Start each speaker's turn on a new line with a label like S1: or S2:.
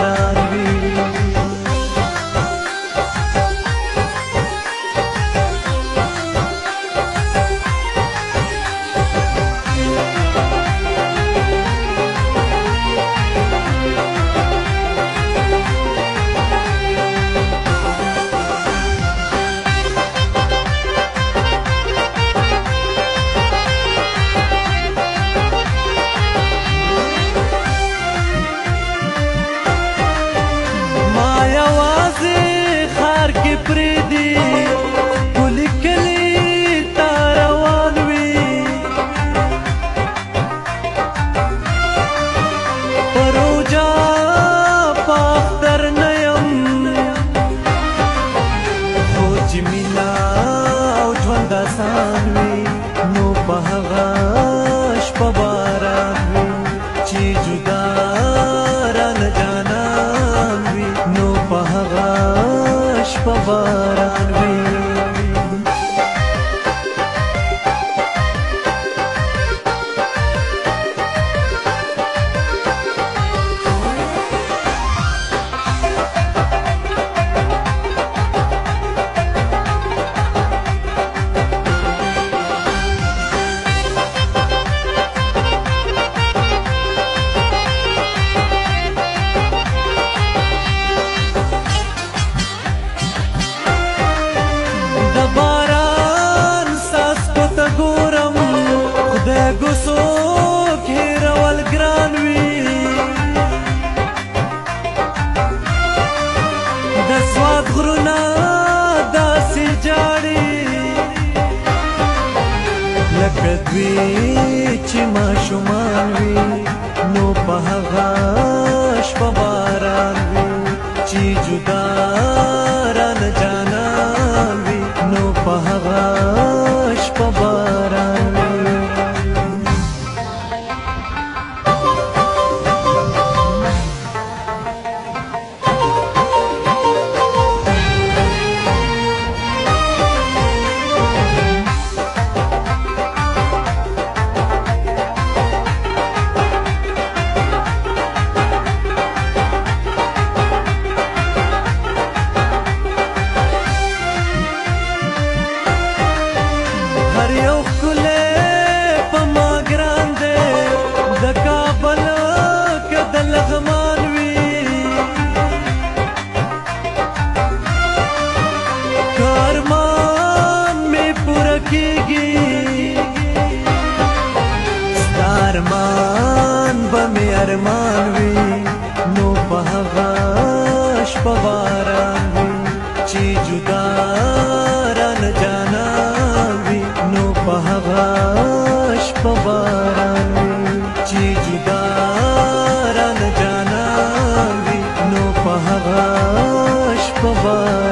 S1: باران وي پریدي کلی کلی تا روان وي پروجا پاختر نیم خو چې مینا او ژوند آسان وي نو په هغه شپه باران وي چې جدا رانه جانان وي نو په هغه شپه باران وي لکه دوی چې ماشومان وي نو په هغه شپه باران وي چې جدا رانه جانان وي نو په هغه شپه باران وي ارمان به مې ارمان وي نو په هغه شپه باران وي چې جدا رانه جانان وي نو په هغه شپه باران وي چې جدا رانه جانان وي نو په هغه شپه باران